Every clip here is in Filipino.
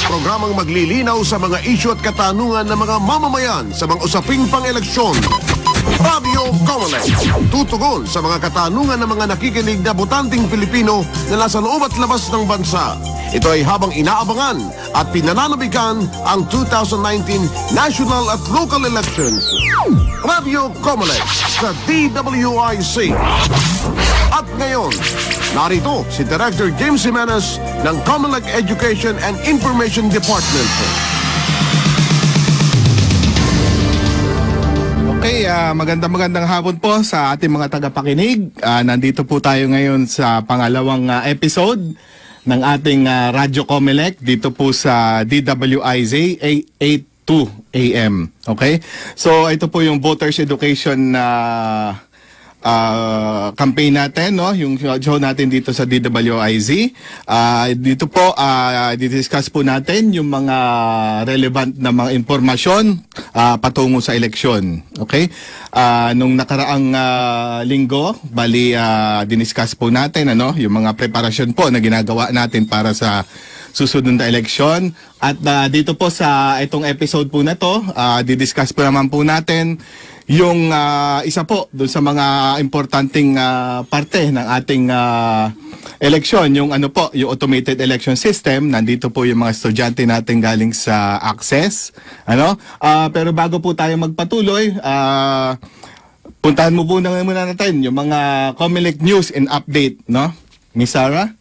Programang maglilinaw sa mga isyu at katanungan ng mga mamamayan sa mga usaping pang-eleksyon. Radio Comelec, tutugon sa mga katanungan ng mga nakikinig na botanteng Pilipino na nasa loob at labas ng bansa. Ito ay habang inaabangan at pinananabigan ang 2019 national at local elections. Radio Comelec sa DWIC. At ngayon, narito si Director James Jimenez ng Comelec Education and Information Department. Okay, magandang hapon po sa ating mga tagapakinig. Nandito po tayo ngayon sa pangalawang episode ng ating Radyo Comelec dito po sa DWIZ 882 AM. Okay? So ito po yung voters education campaign natin, no? Yung show natin dito sa DWIZ. Dito po didiscuss po natin yung mga relevant na mga impormasyon patungo sa eleksyon. Okay? Nung nakaraang linggo, bali diniscuss po natin yung mga preparasyon po na ginagawa natin para sa susunod na eleksyon. At dito po sa itong episode po na to, didiscuss po naman po natin yung isa po doon sa mga importanteng parte ng ating eleksyon, yung yung automated election system. Nandito po yung mga estudyante natin galing sa Access. Pero bago po tayo magpatuloy, puntahan mo po muna natin yung mga Comelec news and update, no? Miss Sarah?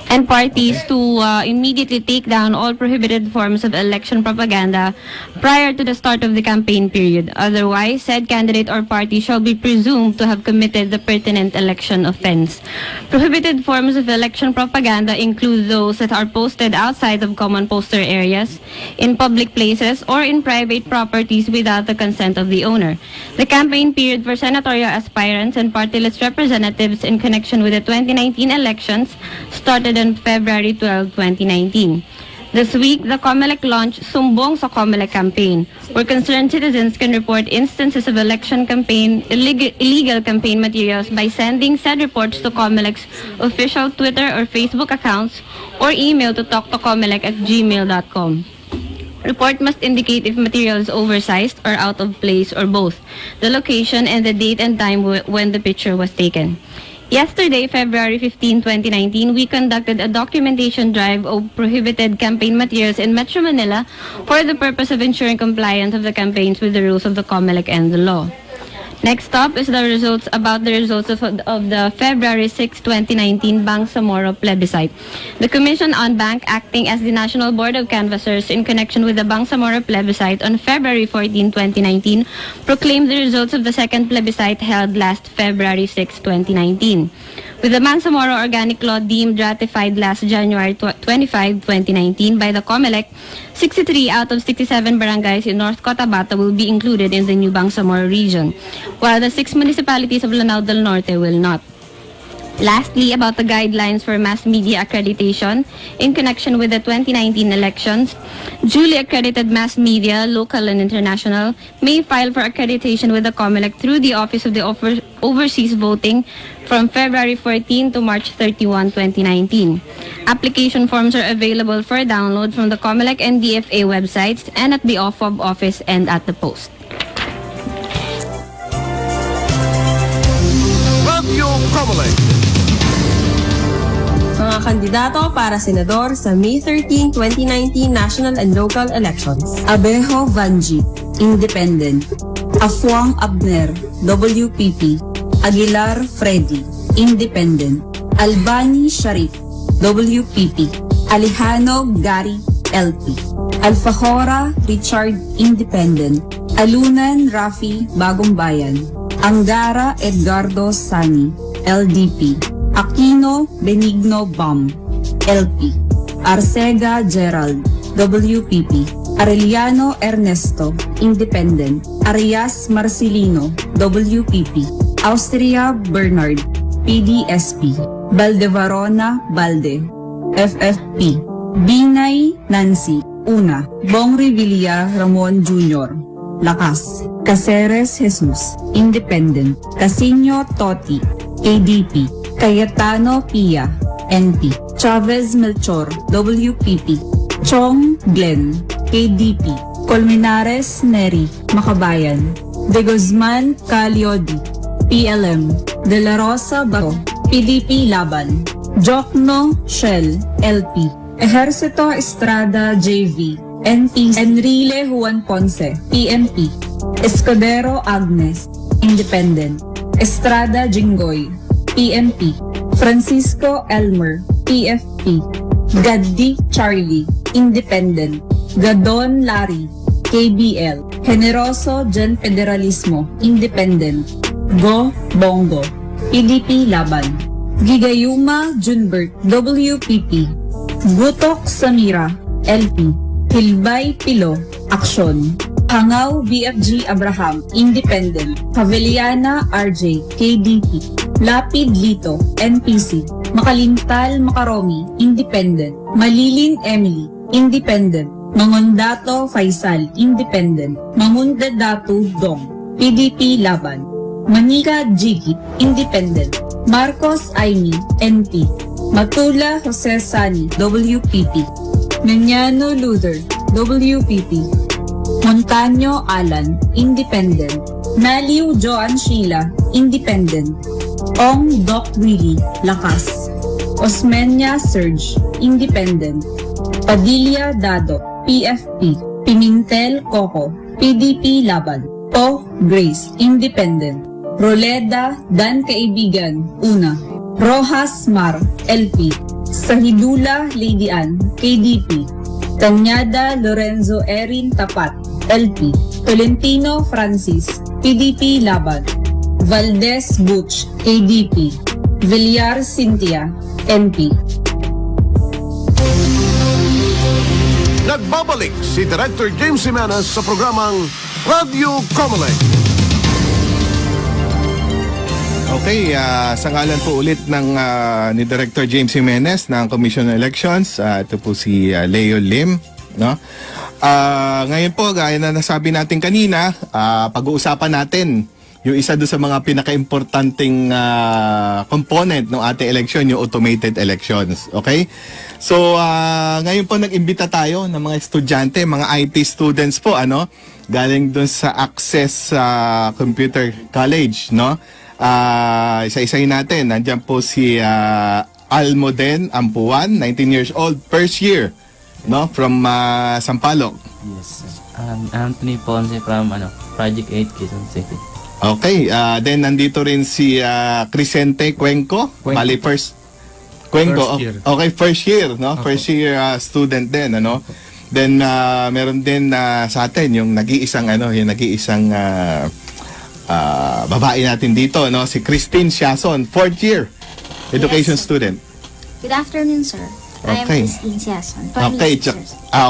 And parties to immediately take down all prohibited forms of election propaganda prior to the start of the campaign period. Otherwise, said candidate or party shall be presumed to have committed the pertinent election offense. Prohibited forms of election propaganda include those that are posted outside of common poster areas, in public places, or in private properties without the consent of the owner. The campaign period for senatorial aspirants and party list representatives in connection with the 2019 elections started on February 12, 2019. This week, the Comelec launched Sumbong sa Comelec campaign, where concerned citizens can report instances of election campaign, illegal campaign materials by sending said reports to Comelec's official Twitter or Facebook accounts or email to talktocomelec@gmail.com. Report must indicate if material is oversized or out of place or both, the location and the date and time when the picture was taken. Yesterday, February 15, 2019, we conducted a documentation drive of prohibited campaign materials in Metro Manila for the purpose of ensuring compliance of the campaigns with the rules of the Comelec and the law. Next up is the results of the February 6, 2019 Bangsamoro plebiscite. The Commission on Bank, acting as the National Board of Canvassers in connection with the Bangsamoro plebiscite on February 14, 2019, proclaimed the results of the second plebiscite held last February 6, 2019. With the Bangsamoro Organic Law deemed ratified last January 25, 2019 by the Comelec, 63 out of 67 barangays in North Cotabato will be included in the new Bangsamoro region, while the 6 municipalities of Lanao del Norte will not. Lastly, about the guidelines for mass media accreditation in connection with the 2019 elections, duly accredited mass media, local and international, may file for accreditation with the Comelec through the Office of the Overseas Voting from February 14 to March 31, 2019. Application forms are available for download from the Comelec and DFA websites and at the OFOB office and at the post. Radio Comelec. Mga kandidato para senador sa May 13, 2019 national and local elections. Abejo Vanji, Independent. Afuang Abner, WPP. Aguilar Freddy, Independent. Albani Sharif, WPP. Alejano Gary, LP. Alfajora Richard, Independent. Alunan Rafi, Bagong Bayan. Angara Edgardo Sani, LDP. Aquino Benigno Bam, LP. Arcega Gerald, WPP. Arellano Ernesto, Independent. Arias Marcelino, WPP. Austria Bernard, PDSP. Valdevarona Balde, FFP. Binay Nancy, Una. Bong Revilla Ramon Jr., Lakas. Caceres Jesus, Independent. Casino Toti, KDP. Cayetano Pia, NP. Chavez Melchor, WPP. Chong Glenn, KDP. Colmenares Neri, Makabayan. De Guzman Caliodi, PLM. De La Rosa Baro, PDP Laban. Jokno Shell, LP. Ejercito Estrada JV, NP. Enrile Juan Ponce, PNP. Escudero Agnes, Independent. Estrada Jinggoy, PNP. Francisco Elmer, PFP. Gaddi Charlie, Independent. Gadon Larry, KBL. Generoso Gen Federalismo, Independent. Go Bongo, PDP Laban. Gigayuma Junbert, WPP. Gutok Samira, LP. Hilbay Pilo, Aksyon. Hangaw BFG Abraham, Independent. Paviliana RJ, KDP. Lapid Lito, NPC. Makalintal Makaromi, Independent. Malilin Emily, Independent. Mangondato Faisal, Independent. Mangundadatu Dong, PDP Laban. Manika Jigit, Independent. Marcos Aimee, NP. Matula Jose Sani, WPP. Menyano Luther, WPP. Montaño Alan, Independent. Naliw Joan Sheila, Independent. Ong Doc Willie, Lakas. Osmeña Serge, Independent. Padilla Dado, PFP. Pimintel Coco, PDP Laban. Po Grace, Independent. Roleda Dan Kaibigan, Una. Rojas Mar, LP. Sahidula Lady Ann, KDP. Tanyada Lorenzo Erin Tapat, LP. Tolentino Francis, PDP Laban. Valdez Butch, KDP. Villar Cynthia, NP. Nagbabalik si Director James Jimenez sa programang Radio Comelec. Okay, sa ngalan po ulit ng ni Director James Jimenez ng Commission on Elections, ito po si Leo Lim, no? Ngayon po, gaya na nasabi natin kanina, pag-uusapan natin yung isa doon sa mga pinaka-importanting component ng ating election, yung automated elections. Okay? So, ngayon po nag-imbita tayo ng mga estudyante, mga IT students po, galing doon sa Access Computer College, no? Isa-isayin natin. Nandiyan po si Almoden Ampuan, 19 years old, first year, no? From Sampaloc. Yes, sir. Anthony Ponce from Project 8, Quezon City. Okay, then nandito rin si Crisente Cuenco, bali first year. Okay, first year, no? First year student din, Then meron din sa atin yung nag-iisang babae natin dito, no? Si Christine Siason, fourth year education student. Good afternoon, sir. I am Okay. Christine Siason.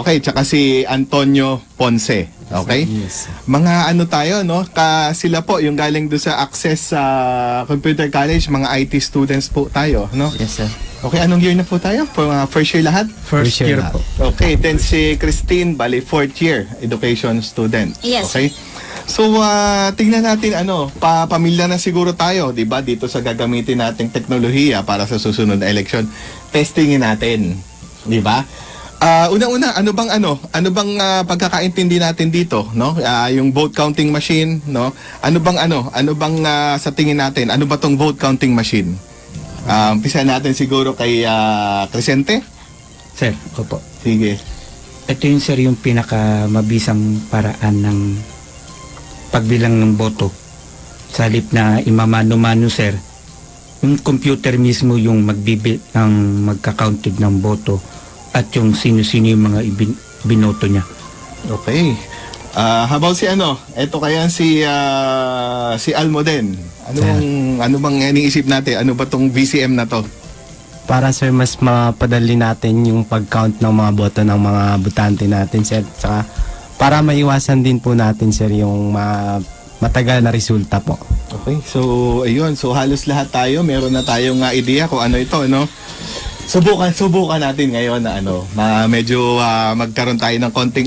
Okay, tsaka si Antonio Ponce. Okay? Yes, sir. Mga tayo, no? Sila po yung galing doon sa Access Computer College, mga IT students po tayo, no? Yes, sir. Okay, anong year na po tayo? First year lahat? First year po. Okay, then si Christine, bali fourth year education student. Yes. Okay? So, tingnan natin, pamilya na siguro tayo, di ba? Dito sa gagamitin nating teknolohiya para sa susunod na election. Testingin natin, di ba? Una-una, ano bang pagkakaintindi natin dito, no? Yung vote counting machine, no? Ano bang sa tingin natin, ano ba tong vote counting machine? Umpisa natin siguro kay Crescente. Sir, opo. Sige. Ito yung sir yung pinakamabisang paraan ng pagbilang ng boto. Sa halip na imamano-mano sir, yung computer mismo yung magka-counted ng boto at yung sino-sino yung mga binoto niya. Okay. How about si Ito kaya si Almoden. Ano bang iniisip natin? Ano ba tong VCM na to? Para sir mas mapadali natin yung pag-count ng mga boto ng mga botante natin sir. Saka para maiwasan din po natin sir yung matagal na resulta po. Okay. So ayun, so halos lahat tayo meron na tayong idea kung ano ito, no? Subukan natin ngayon na medyo magkaroon tayo ng konting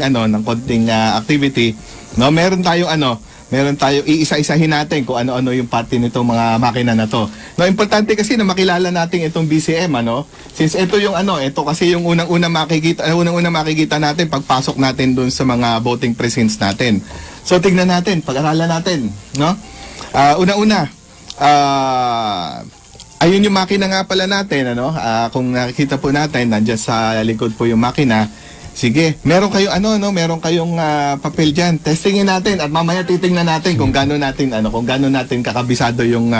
activity No, meron tayong iisa-isahin natin kung ano-ano yung parte nitong mga makina na to. No, importante kasi na makilala natin itong BCM, ano? Since ito yung ito kasi yung unang-una makikita natin pagpasok natin dun sa mga voting precincts natin. So tignan natin, pag-aralan natin, no? Una-una, ayun yung makina nga pala natin, ano? Kung nakikita po natin, nandiyan sa likod po yung makina. Sige, meron kayong papel diyan. Testingin natin at mamaya titingnan natin kung gaano natin kakabisado yung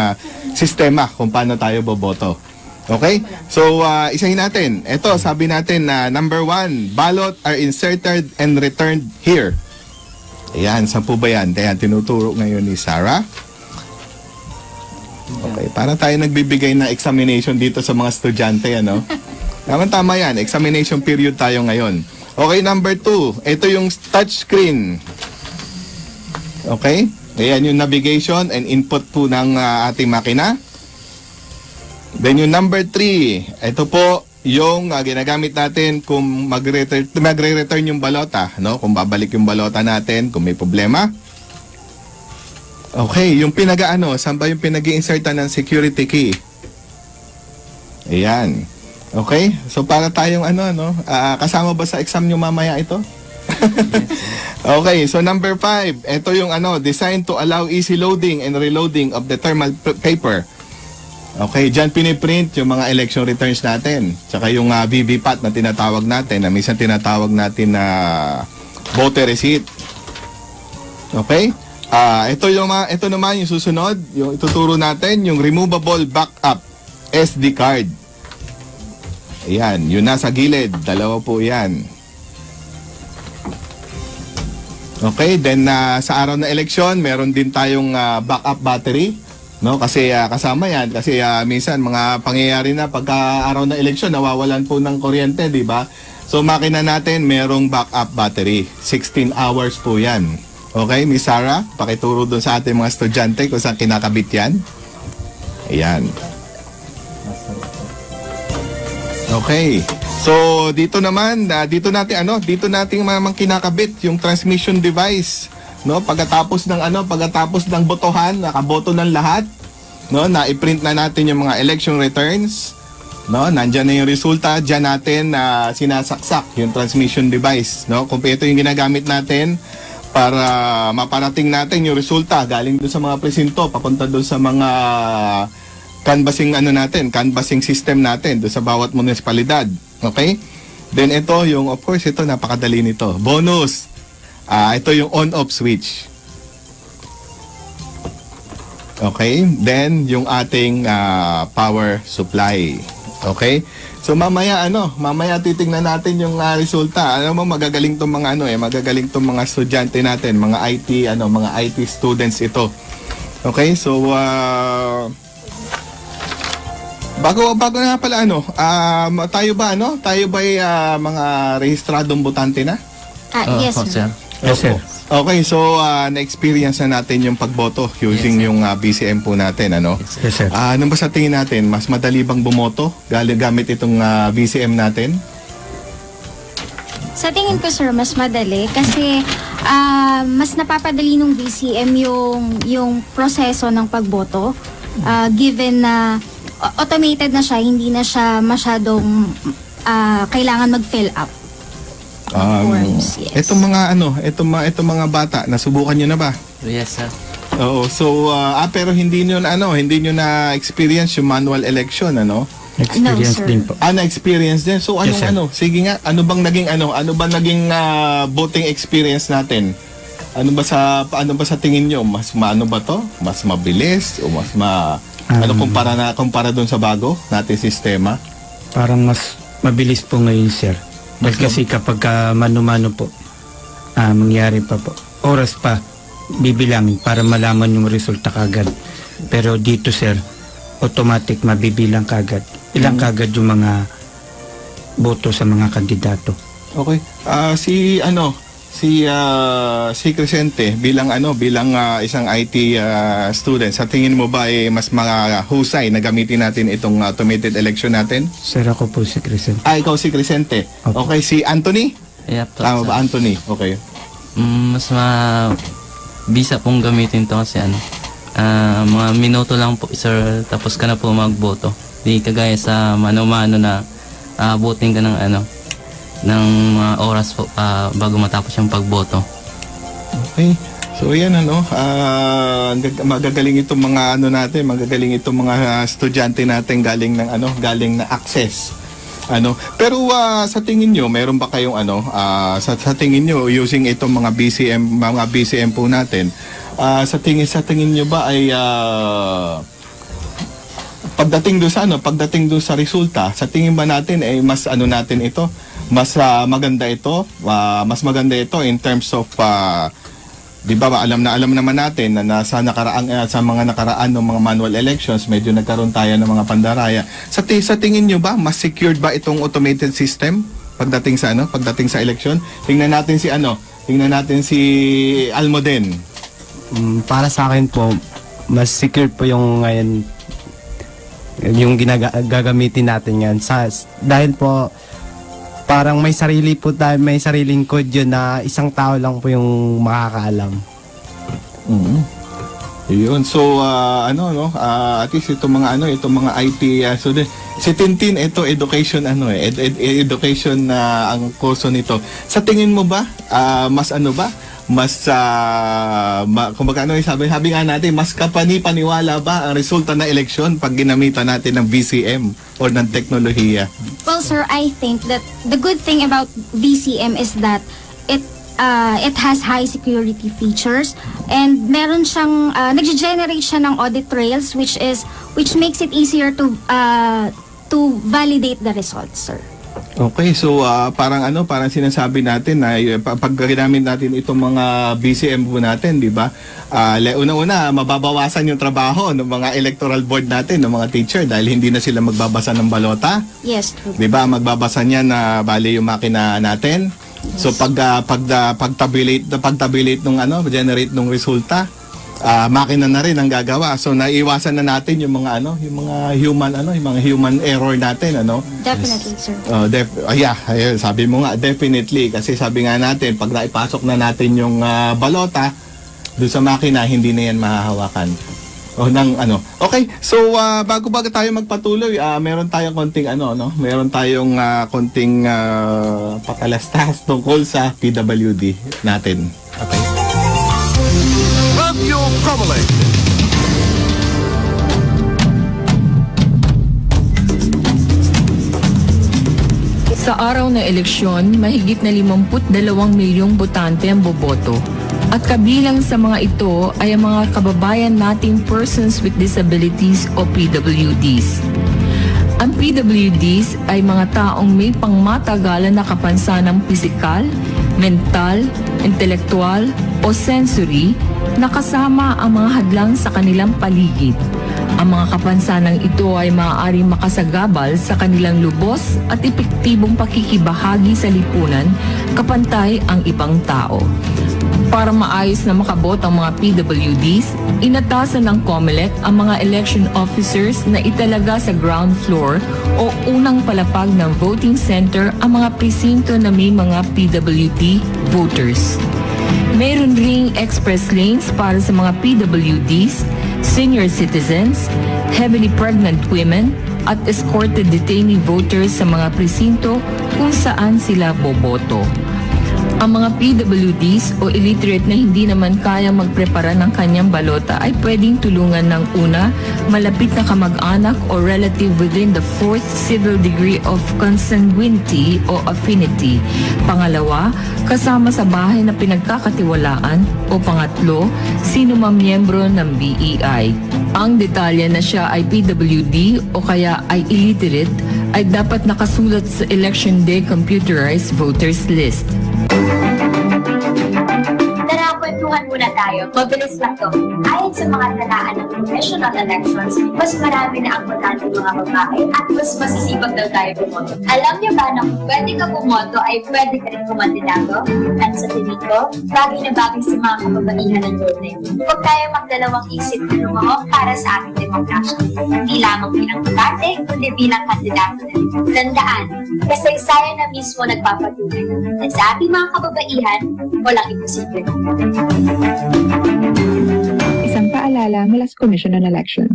sistema kung paano tayo boboto. Okay? So, isahin natin. Ito, sabi natin na number 1, ballot are inserted and returned here. Ayan, saan po ba yan? Ayan, tinuturo ngayon ni Sarah. Okay, para tayo nagbibigay na examination dito sa mga estudyante, ano? Tama yan, examination period tayo ngayon. Okay, number 2, ito yung touch screen. Okay? Ayan yung navigation and input po ng ating makina. Then yung number 3, ito po yung ginagamit natin kung magre-return yung balota, no? Kung babalik yung balota natin, kung may problema. Okay, yung saan ba yung pinag-i-insertan ng security key? Ayan. Okay? So para tayong kasama ba sa exam nyo mamaya ito? Okay, so number 5, ito yung designed to allow easy loading and reloading of the thermal paper. Okay, dyan piniprint yung mga election returns natin. Tsaka yung VVPAT na tinatawag natin, na minsan tinatawag natin na voter receipt. Okay? Ito naman yung susunod, yung ituturo natin, yung removable backup SD card. Ayan, yun nasa gilid. Dalawa po yan. Okay, then sa araw na eleksyon, meron din tayong backup battery. No? Kasi kasama yan. Kasi minsan mga pangyayari na pagka araw na eleksyon, nawawalan po ng kuryente, di ba? So makina natin, merong backup battery. 16 hours po yan. Okay, Miss Sarah, pakituro doon sa ating mga estudyante kung saan kinakabit yan. Ayan. Okay. So dito naman, dito natin mamang kinakabit yung transmission device, no? Pagkatapos ng botohan, nakaboto ng lahat, no? Na-i-print na natin yung mga election returns, no? Nandiyan na yung resulta, diyan natin sinasaksak yung transmission device, no? Kung ito yung ginagamit natin para maparating natin yung resulta galing doon sa mga presinto papunta doon sa mga canvassing system natin doon sa bawat munisipalidad. Okay? Then ito yung, of course, ito napakadali nito. Bonus. Ito yung on-off switch. Okay? Then yung ating power supply. Okay? So mamaya titingnan natin yung resulta. Alam mo, magagaling tong mga estudyante natin, mga IT students ito. Okay? So Bago nga pala tayo ba mga rehistradong botante na? Yes, sir. Yes, sir. Okay, so na-experience na natin yung pagboto using yung BCM po natin, ano? Yes, sir. Ano ba sa tingin natin? Mas madali bang bumoto gamit itong BCM natin? Sa tingin ko, sir, mas madali kasi mas napapadali ng BCM yung proseso ng pagboto, given na automated na siya, hindi na siya masyadong kailangan mag-fill up forms. Yes. Itong mga bata, nasubukan niyo na ba? Yes, sir. Oo, so pero hindi niyo na experience yung manual election, ano? Experience No, sir. din po. Na-experience din. So Yes, sir. sige nga, ano bang naging voting experience natin? Ano ba sa tingin niyo? Mas maano ba to? Mas mabilis o mas kumpara doon sa bago nating sistema? Parang mas mabilis po ngayon, sir. Dahil kasi kapag mano-mano po, mangyari pa po. Oras pa, bibilang para malaman yung resulta kagad. Pero dito, sir, automatic mabibilang kagad. Ilang kagad yung mga boto sa mga kandidato. Okay. Si Crescente bilang isang IT student, sa tingin mo ba mas mahusay na gamitin natin itong automated election natin? Sir, ako po si Crescent. Ikaw si Crescente. Opo. Okay, si Anthony? Yep, Tama ba, Anthony? Okay. Mas bisa pong gamitin to kasi mga minuto lang po, sir, tapos ka na po magboto. Di kagaya sa mano-mano na abutin ka ng mga oras po bago matapos yung pagboto. Okay. So yan magagaling itong mga magagaling itong mga estudyante natin galing ng Access. Pero sa tingin nyo, meron ba kayong sa tingin nyo using itong mga BCM po natin, sa tingin nyo ba ay pagdating do sa resulta, sa tingin ba natin ay mas natin ito, mas maganda ito in terms of di ba alam naman natin na sa mga nakaraan ng mga manual elections medyo nagkaroon tayo ng mga pandaraya. Sa tingin nyo ba mas secured ba itong automated system pagdating sa election? Tingnan natin si Almoden. Para sa akin po, mas secured po yung ngayon yung gagamitin natin ngayon dahil po parang may sariling code yun na isang tao lang po yung makakaalam. Yun. So at least itong mga IT so si Tintin ito education education na ang kurso nito. Sa tingin mo ba kumbaga sabi nga natin, mas kapani-paniwala ba ang resulta ng eleksyon pag ginamitan natin ng VCM or ng teknolohiya? Well, sir, I think that the good thing about VCM is that it has high security features and meron siyang nag-generate siya ng audit trails which makes it easier to validate the results, sir. Okay, so parang sinasabi natin na pag ginamit natin itong mga BCM po natin, di ba? Una-una, mababawasan yung trabaho ng mga electoral board natin, ng mga teacher dahil hindi na sila magbabasa ng balota. Yes, true. Di ba? Magbabasa niya na bali yung makina natin. Yes. So pag-tabulate nung generate nung resulta, makina na rin ang gagawa. So naiwasan na natin yung mga human error natin, Definitely, sir. Sabi mo nga definitely kasi sabi nga natin pag naipasok na natin yung balota doon sa makina, hindi na yan mahahawakan. Okay, so bago tayo magpatuloy, meron tayong konting pakalastas tungkol sa PWD natin. Okay. Radio Comelec. Sa araw ng eleksyon, mahigit na 52 milyong botante ang boboto. At kabilang sa mga ito ay ang mga kababayan nating persons with disabilities o PWDs. Ang PWDs ay mga taong may pangmatagalan na kapansanang pisikal, mental, intelektual o sensory na kasama ang mga hadlang sa kanilang paligid. Ang mga kapansanang ito ay maaaring makasagabal sa kanilang lubos at epektibong pakikibahagi sa lipunan kapantay ang ibang tao. Para maayos na makabot ang mga PWDs, inatasan ng COMELEC ang mga election officers na italaga sa ground floor o unang palapag ng voting center ang mga presinto na may mga PWD voters. Mayroon ring express lanes para sa mga PWDs, senior citizens, heavily pregnant women, at escorted detainee voters sa mga presinto kung saan sila boboto. Ang mga PWDs o illiterate na hindi naman kaya magprepara ng kanyang balota ay pwedeng tulungan ng una, malapit na kamag-anak o relative within the 4th civil degree of consanguinity o affinity. Pangalawa, kasama sa bahay na pinagkakatiwalaan o pangatlo, sino mang miyembro ng BEI. Ang detalye na siya ay PWD o kaya ay illiterate ay dapat nakasulat sa Election Day computerized voters list. Tara, kwentuhan muna tayo. Mabilis lang to. Ayon sa mga talaan ng Commission on Elections, mas marami na ang botante mga babae at mas masisipag daw tayo bumoto. Alam niyo ba na kung pwede ka bumoto ay pwede ka rin kumandidato? At sa tingin ko, bagay na bagay sa mga kababaihan ng Lorde. Huwag tayo magdalawang isip na lumaho para sa ating demokrasya. Hindi lamang bilang botante, kundi bilang kandidato na rin. Tandaan, kasaysayan na mismo nagpapatunay. At sa ating mga kababaihan, walang imposible. Isang paalala mula sa Commission on Elections.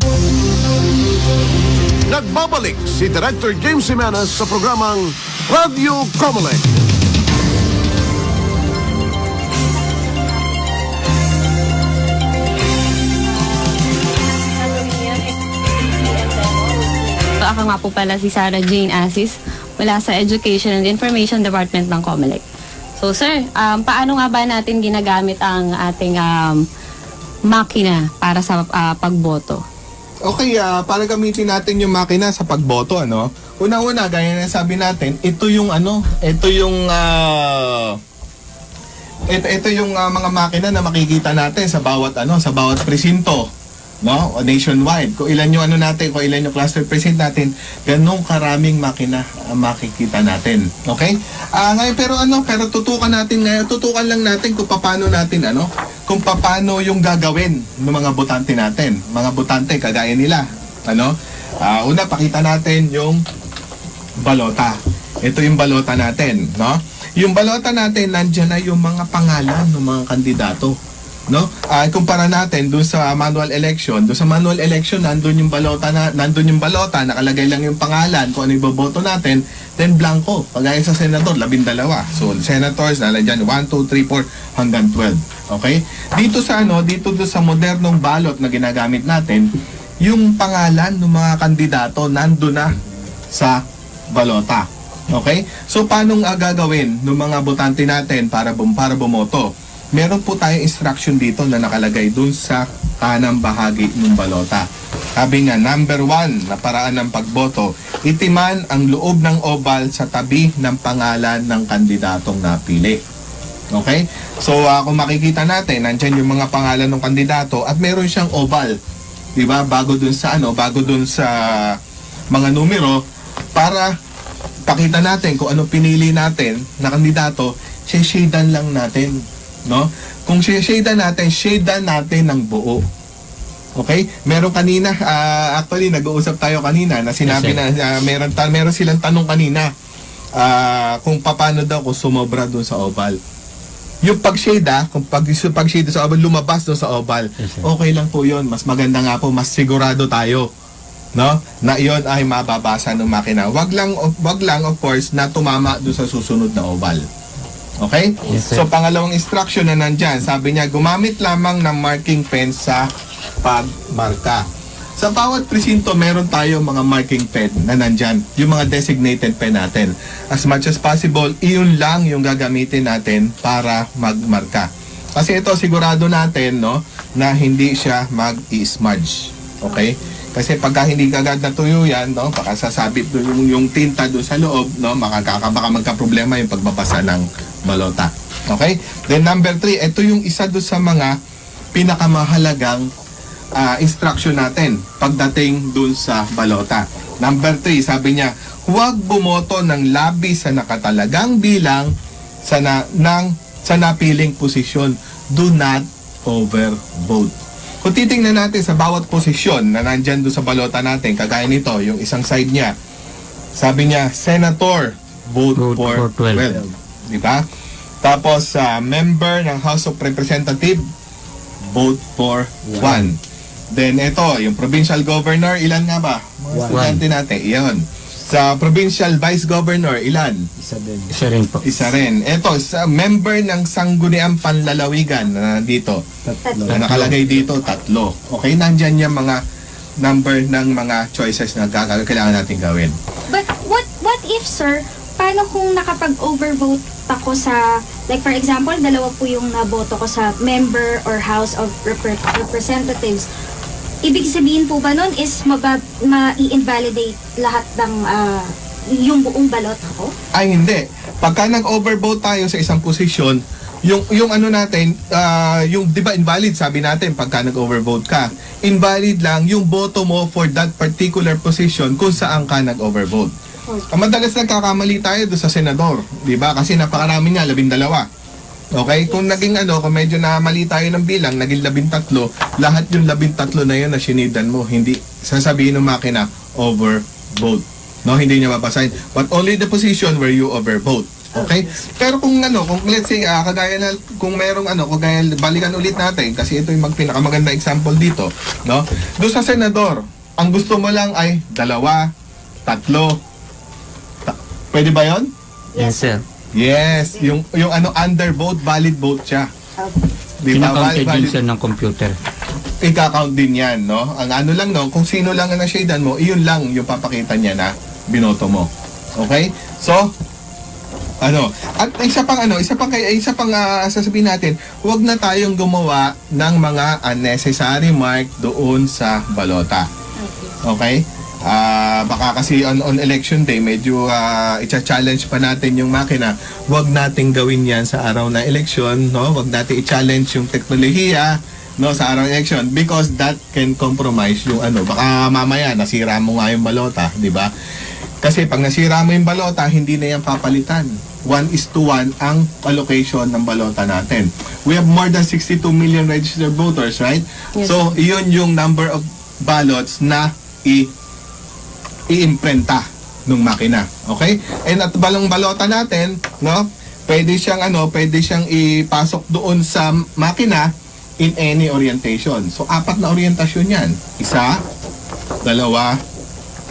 Nagbabalik si Director James Jimenez sa programang Radio Comelec. Ako nga po pala si Sarah Jane Asis mula sa Education and Information Department ng Comelec. So sir, paano nga ba natin ginagamit ang ating makina para sa pagboto? Okay, para gamitin natin yung makina sa pagboto, ano? Una-una, gaya na sabi natin, ito yung mga makina na makikita natin sa bawat presinto, no? Nationwide. Kung ilan yung kung ilan yung cluster precinct natin, ganong karaming makina makikita natin. Okay? Ngayon pero tutukan lang natin kung paano yung gagawin ng mga botante natin. Mga botante kagaya nila, una pakita natin yung balota. Ito yung balota natin, no? Yung balota natin, nandiyan na yung mga pangalan ng mga kandidato. No? Kumpara natin doon sa manual election. Doon sa manual election, nandun yung balota, nakalagay lang yung pangalan kung ano yung boboto natin, then blanco. Pagaya sa senator, 12. So, senators, nalagyan 1, 2, 3, 4, hanggang 12. Okay? Dito doon sa modernong balot na ginagamit natin, yung pangalan ng mga kandidato nandun na sa balota. Okay? So, paano gagawin ng mga botante natin para bumoto? Meron po tayong instruction dito na nakalagay dun sa kanang bahagi ng balota. Sabi nga, number 1 na paraan ng pagboto, itiman ang loob ng oval sa tabi ng pangalan ng kandidatong napili. Okay? So, kung makikita natin, nandyan yung mga pangalan ng kandidato at meron siyang oval. Diba? Bago dun sa mga numero, para pakita natin kung ano pinili natin na kandidato, shadean lang natin. No? Kung shadean natin ng buo. Okay? Meron kanina, actually nag-uusap tayo kanina na sinabi na meron silang tanong kanina kung paano daw kung sumobra doon sa oval. Yung pag-shade kung pag-shade sa oval, lumabas doon sa oval. Okay lang po yun. Mas maganda nga po, mas sigurado tayo. No? Na iyon ay mababasa ng makina. Wag lang of course na tumama doon sa susunod na oval. Okay? Yes, so, pangalawang instruction na nandyan, sabi niya, gumamit lamang ng marking pen sa pagmarka. Sa bawat presinto, meron tayo mga marking pen na nandyan, yung mga designated pen natin. As much as possible, iyon lang yung gagamitin natin para magmarka. Kasi ito, sigurado natin, no, na hindi siya mag-i-smudge. Okay? Kasi pagka hindi kagad natuyo yan, no, baka sasabit yung tinta doon sa loob, no, baka magka-problema yung pagbabasa ng balota. Okay? Then number 3, ito yung isa doon sa mga pinakamahalagang instruction natin pagdating doon sa balota. Number 3, sabi niya, huwag bumoto ng labis sa nakatalagang bilang sa napiling posisyon. Do not overvote. Kung titingnan natin sa bawat posisyon na nandyan doon sa balota natin, kagaya nito, yung isang side niya, sabi niya, Senator, vote for 12. Diba? Tapos, member ng House of Representatives, vote for 1. Then, ito, yung Provincial Governor, ilan nga ba? Mga estudyante natin, iyon. Sa Provincial Vice Governor, ilan? Isa din. Isa rin po. Isa rin. Ito, sa member ng Sangguniang Panlalawigan na dito. Na nakalagay dito, 3. Okay, nandyan yung mga number ng mga choices na kailangan natin gawin. But what if, sir, paano kung nakapag-overvote ako sa, like for example, 2 po yung naboto ko sa member or House of Representatives. Ibig sabihin po ba nun is ma-i-invalidate lahat ng yung buong balota ko? Ay, hindi. Pagka nag-overvote tayo sa isang posisyon, yung ano natin, yung 'di ba invalid sabi natin pagka nag-overvote ka. Invalid lang yung boto mo for that particular position kung saan ka nag-overvote. Madalas nagkakamali tayo do sa senador, 'di ba? Kasi napakarami niya, 12. Okay? Kung naging kung medyo na mali tayo ng bilang, naging 13, lahat yung 13 na yun na sinidan mo, hindi sasabihin ng makina overvote. No, hindi niya mapasign. But only the position where you overvote. Okay? Pero kung kung let's say kagaya na kung merong kagaya balikan ulit natin kasi ito yung pinakamaganda example dito, no? Doon sa senador, ang gusto mo lang ay 2, 3. Pwede ba 'yon? Yes, sir. Yes, yung undervote, valid vote siya. Di ba? Kinakounted yun sir ng computer. Ika-count din yan, no? Ang lang, no? Kung sino lang ang na-shadean mo, iyon lang yung papakita niya na binoto mo. Okay? So, at isa pang sasabihin natin, huwag na tayong gumawa ng mga unnecessary mark doon sa balota. Okay? Baka kasi on election day medyo i-challenge pa natin yung makina. Huwag nating gawin yan sa araw na election, no? Huwag nating i-challenge yung teknolohiya, no, sa araw ng election because that can compromise yung baka mamaya nasira mo nga yung balota, di ba? Kasi pag nasira mo yung balota, hindi na yan papalitan. 1:1 ang allocation ng balota natin. We have more than 62 million registered voters, right? Yes, so, iyon yung number of ballots na i-imprenta ng makina. Okay? And at balong balota natin, no, pwede siyang ipasok doon sa makina in any orientation. So, 4 na orientasyon yan. 1, 2, 3,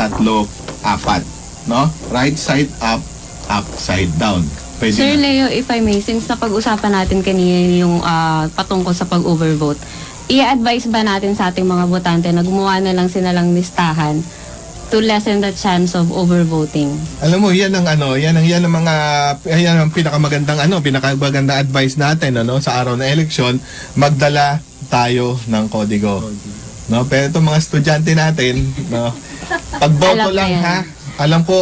4. No? Right side up, upside down. Pwede Sir na. Leo, if I may, since napag-usapan natin kanina yung patungkol sa pag-overvote, i-advise ba natin sa ating mga botante na gumawa na lang sila lang listahan to lessen the chance of overvoting? Alam mo, yan ang pinakamagandang advice natin sa araw na eleksyon, magdala tayo ng kodigo. No, pero itong mga estudyante natin, no, pagboto lang ha. Alam ko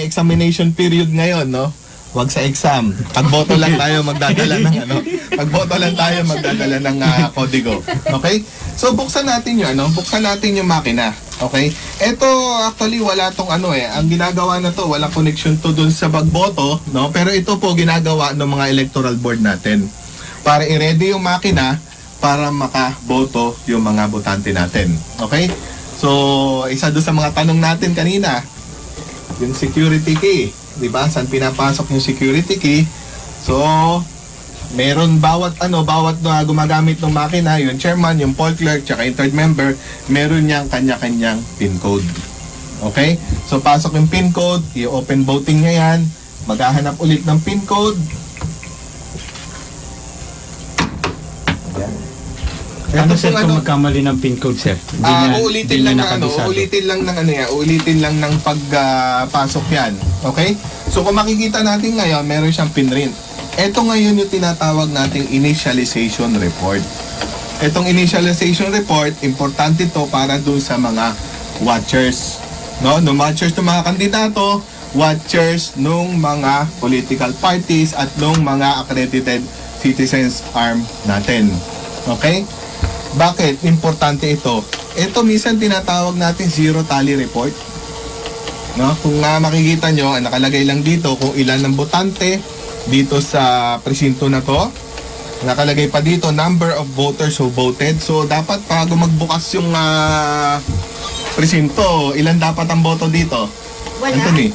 examination period ngayon, no? Huwag sa exam. Pagboto lang tayo magdadala ng kodigo. Okay? So buksan natin 'yung buksan natin 'yung makina. Okay? Ito actually wala tong ang ginagawa na to, wala connection to dun sa pagboto, no? Pero ito po ginagawa ng mga electoral board natin para i-ready 'yung makina para makaboto 'yung mga botante natin. Okay? So, isa doon sa mga tanong natin kanina, yung security key, 'di ba? Saan pinapasok yung security key? So, meron bawat na gumagamit ng makina, yung chairman, yung poll clerk, tsaka yung third member, meron niyang kanya-kanyang PIN code. Okay? So, pasok yung PIN code, i-open voting niya yan, maghahanap ulit ng PIN code. Ano sir kung magkamali ng PIN code sir? Uulitin lang ng pagpasok yan. Okay? So kung makikita natin ngayon, meron siyang pinrint. Ito ngayon yung tinatawag nating initialization report. Itong initialization report, importante to para dun sa mga watchers. No, watchers ng mga kandidato, watchers nung mga political parties at nung mga accredited citizens arm natin. Okay? Bakit importante ito? Ito minsan tinatawag natin zero tally report. No? Kung makikita nyo, nakalagay lang dito kung ilan ng botante dito sa presinto na to. Nakalagay pa dito number of voters who voted. So dapat bago magbukas yung presinto, ilan dapat ang boto dito? Wala. Anthony?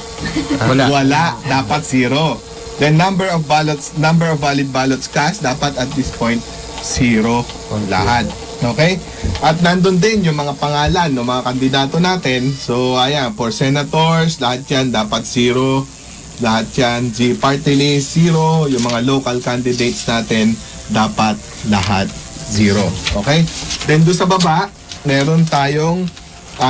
Wala. Dapat 0. Then number of valid ballots cast, dapat at this point 0 lahat. Okay? At nandun din yung mga pangalan ng mga kandidato natin. So, ayan, for senators, lahat yan dapat 0. Lahat yan, party list, 0. Yung mga local candidates natin, dapat lahat 0. Okay? Then, doon sa baba, meron tayong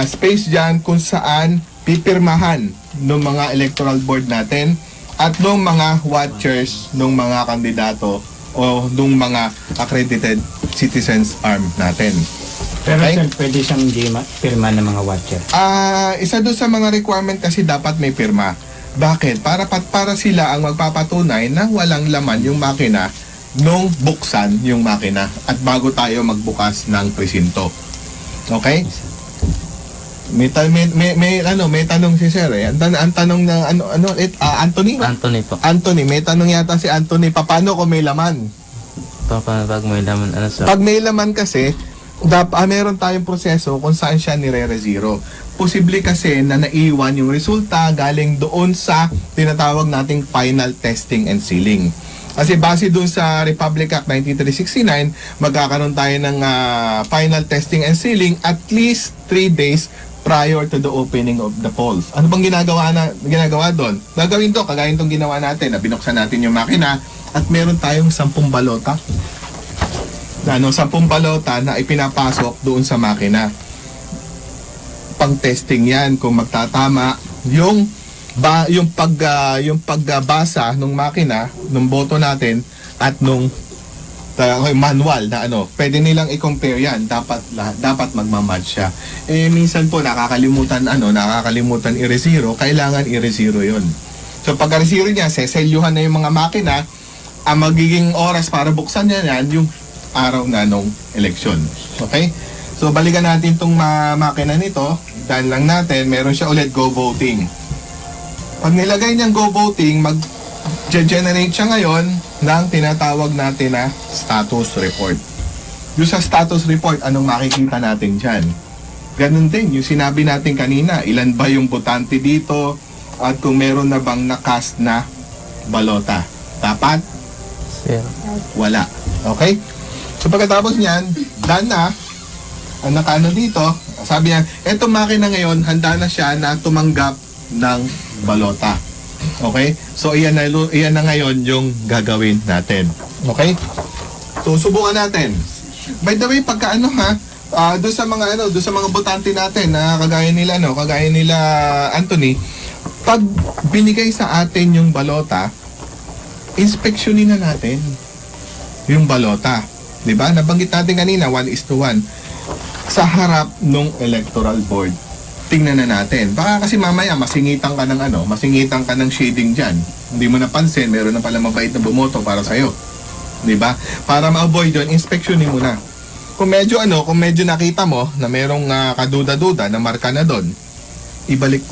space dyan kung saan pipirmahan ng mga electoral board natin at ng mga watchers ng mga kandidato o nung mga accredited citizens arm natin. Pero sir, pwede siyang hindi pirma ng mga watcher? Isa doon sa mga requirement kasi dapat may pirma. Bakit? Para sila ang magpapatunay na walang laman yung makina nung buksan yung makina at bago tayo magbukas ng presinto. Okay? May tanong si Sir eh. Ang tanong na Anthony? Anthony po. Anthony, may tanong yata si Anthony, paano kung may laman? Pag may laman, ano sir? Pag may laman kasi, meron tayong proseso kung saan siya nire-zero. Posible kasi na naiwan yung resulta galing doon sa tinatawag nating final testing and sealing. Kasi base doon sa Republic Act 19369, magkakaroon tayo ng final testing and sealing at least 3 days prior to the opening of the polls. Ano bang ginagawa doon? Gagawin to, kagaya itong ginawa natin, na binuksan natin yung makina at meron tayong 10 balota. 10 balota na ipinapasok doon sa makina. Pang-testing yan kung magtatama yung pagbasa ng makina, ng boto natin at nung manual na pwede nilang i-compare yan. Dapat magmamatch siya. Minsan po nakakalimutan i-rezero, kailangan i-rezero yun. So pag i-rezero niya, seselyuhan na yung mga makina, ang magiging oras para buksan niya yan, yung araw na nung eleksyon. Okay? So balikan natin itong makina nito, dahil lang natin, meron siya ulit go voting. Pag nilagay niyang go voting, mag-generate siya ngayon ng tinatawag natin na status report. Yung sa status report, anong makikita natin dyan? Ganun din, yung sinabi natin kanina, ilan ba yung botante dito at kung meron na bang nakast na balota. Dapat? Zero. Wala. Okay? So pagkatapos niyan, done na, ang nakaano dito, sabi niya, etong makina ngayon, handa na siya na tumanggap ng balota. Okay? So iyan na ngayon yung gagawin natin. Okay? So subukan natin. By the way, pagka doon sa mga botante natin na kagaya nila Anthony, pag binigay sa atin yung balota, inspeksyonin na natin yung balota. 'Di ba? Nabanggit natin kanina 1:1 sa harap ng electoral board. Tingnan na natin. Baka kasi mamaya masingitan ka ng shading diyan. Hindi mo napansin, meron na pala mabait na bumoto para sa iyo. 'Di ba? Para ma-avoid 'yon, inspeksyonin mo na. Kung medyo nakita mo na merong kaduda-duda na marka na doon,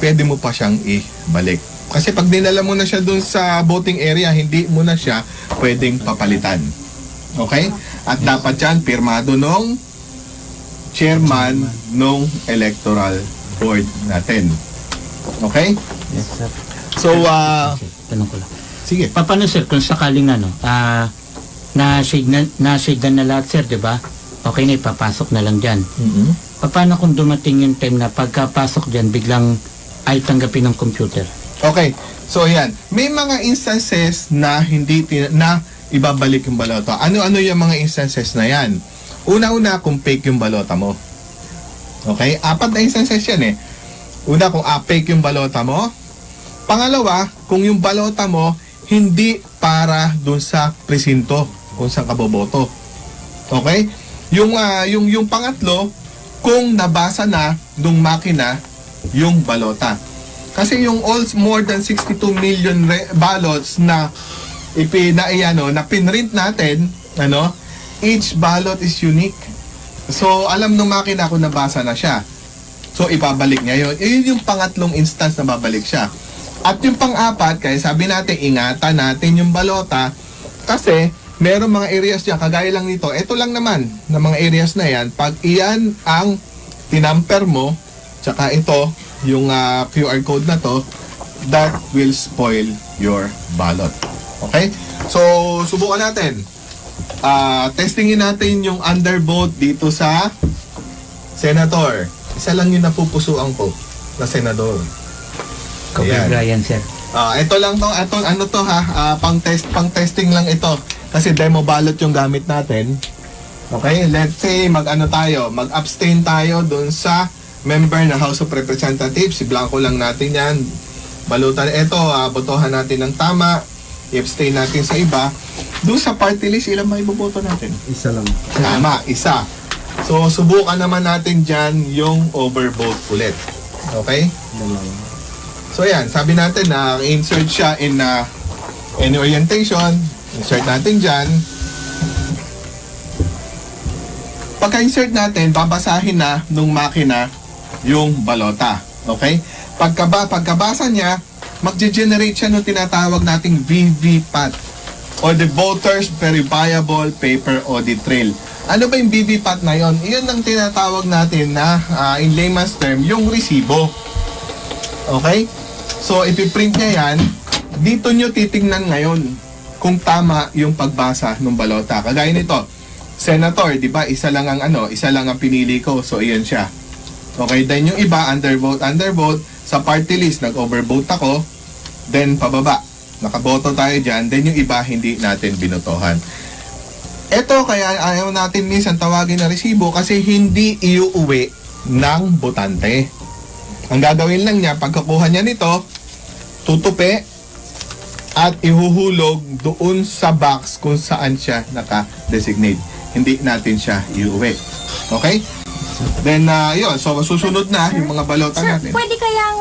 pwede mo pa siyang ibalik. Kasi pag dinala mo na siya doon sa voting area, hindi mo na siya pwedeng papalitan. Okay? At dapat yan, pirmado nung chairman nung electoral board natin. Okay? Yes, sir. So, tanong ko lang. Sige. Paano, sir, kung sakaling na-shade na lahat, sir, di ba? Okay na, ipapasok na lang dyan. Paano kung dumating yung time na pagkapasok dyan, biglang ay tanggapin ng computer? Okay. So, yan. May mga instances na na ibabalik yung balota. Ano-ano yung mga instances na yan? Una-una, kung fake yung balota mo. Okay? 4 na instances yan eh. Una, kung fake yung balota mo. Pangalawa, kung yung balota mo hindi para dun sa presinto kung saan ka boboto. Okay? Yung pangatlo, kung nabasa na nung makina yung balota. Kasi yung more than 62 million ballots na na pinrint natin, each ballot is unique. So, alam ng makina kung nabasa na siya. So, ibabalik niya yun. Yun yung pangatlong instance na babalik siya. At yung pang-apat, kaya sabi natin, ingatan natin yung balota kasi meron mga areas dyan, kagaya lang nito. Ito lang naman, na mga areas na yan, pag iyan ang tinamper mo, tsaka ito, yung QR code na to, that will spoil your ballot. Okay? So, subukan natin. Testingin natin yung undervote dito sa senator. Isa lang yung napupusuan ko na senador. Kobe Bryant, sir. Ito lang to. Pang-testing lang ito. Kasi demo ballot yung gamit natin. Okay? Let's say, mag-abstain tayo dun sa member ng House of Representatives. Si Blanco lang natin yan. Balutan. Ito, botohan natin ng tama. I-abstain natin sa iba. Doon sa party list, ilan ba iboboto natin? Isa lang. Tama, isa. So, subukan naman natin dyan yung overvote ulit. Okay? So yan, sabi natin na insert siya in any orientation. Insert natin dyan. Pagka-insert natin, babasahin na nung makina yung balota. Okay? Pagkabasa niya, magge-generate siya ng tinatawag nating VVPAT or the Voters Verifiable Paper Audit Trail. Ano ba yung VVPAT na yon? Iyon ang tinatawag natin na in layman's term, yung resibo. Okay? So, ipiprint niya yan. Dito nyo titingnan ngayon kung tama yung pagbasa ng balota. Kagaya nito, Senator, di ba? Isa lang ang pinili ko. So, iyan siya. Okay, then yung iba, undervote. Sa party list, nag-overvote ako. Then, pababa. Nakaboto tayo dyan. Then, yung iba, hindi natin binotohan. Ito, kaya ayaw natin minsan tawagin na resibo kasi hindi iuuwi ng botante. Ang gagawin lang niya, pagkakuha niya nito, tutupi at ihuhulog doon sa box kung saan siya naka-designate. Hindi natin siya iuwi. Okay? Then, yun. So, susunod na yung mga balota natin. Sir, pwede kayang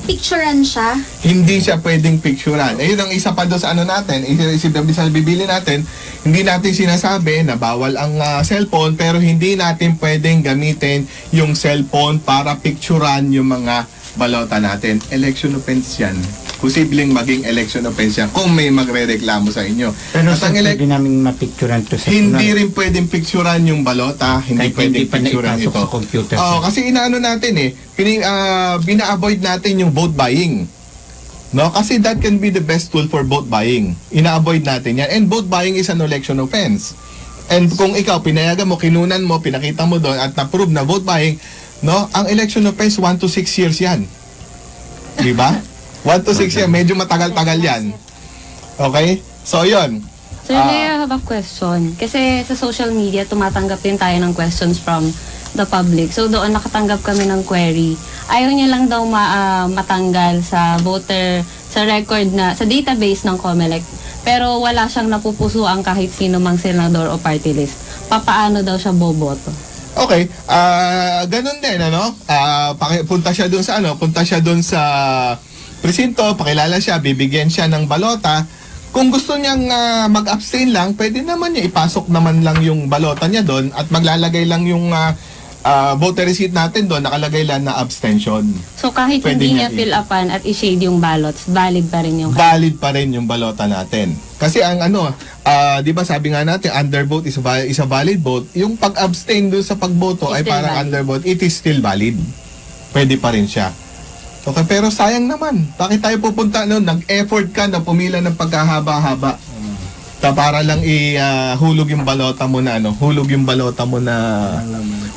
picturean siya? Hindi siya pwedeng picturean. Yun ang isa pa doon sa natin. Sa bibili natin, hindi natin sinasabi na bawal ang cellphone, pero hindi natin pwedeng gamitin yung cellphone para picturean yung mga balota natin. Election offense yan. Posibleng maging election offense yan kung may magre-reklamo sa inyo. Pero sa pwede namin mapicturean to sa hindi rin pwedeng picturean yung balota, hindi pwedeng picturean ito. Sa computer. Kasi inaano natin bina-avoid natin yung vote buying. No? Kasi that can be the best tool for vote buying. Ina-avoid natin yan. And vote buying is an election offense. And kung ikaw, pinayagan mo, kinunan mo, pinakita mo doon at na-prove na vote buying, no? Ang election offense, 1 to 6 years yan. Diba? 1 to 6 years, medyo matagal-tagal yan. Okay? So, yun. Sir, may I have a question. Kasi sa social media, tumatanggap din tayo ng questions from the public. So, doon nakatanggap kami ng query. Ayaw niya lang daw matanggal sa voter, sa record na, sa database ng COMELEC. Pero wala siyang napupusuan kahit sino mang senador o party list. Papaano daw siya boboto? Okay, ganun din, punta siya doon sa presinto, pakilala siya, bibigyan siya ng balota. Kung gusto niyang mag-abstain lang, pwede naman niya ipasok naman lang yung balota niya doon at maglalagay lang yung voter receipt natin doon, nakalagay lang na abstention. So kahit Pwede hindi niya niya fill upan at i-shade yung ballots, valid pa rin yung balota natin. Kasi ang di ba sabi nga natin, undervote is a valid vote. Yung pag-abstain doon sa pagboto ay parang valid. Undervote, it is still valid. Pwede pa rin siya. Okay, pero sayang naman. Bakit tayo pupunta nag-effort ka na pumila ng pagkahaba-haba. Para lang hulog yung balota mo na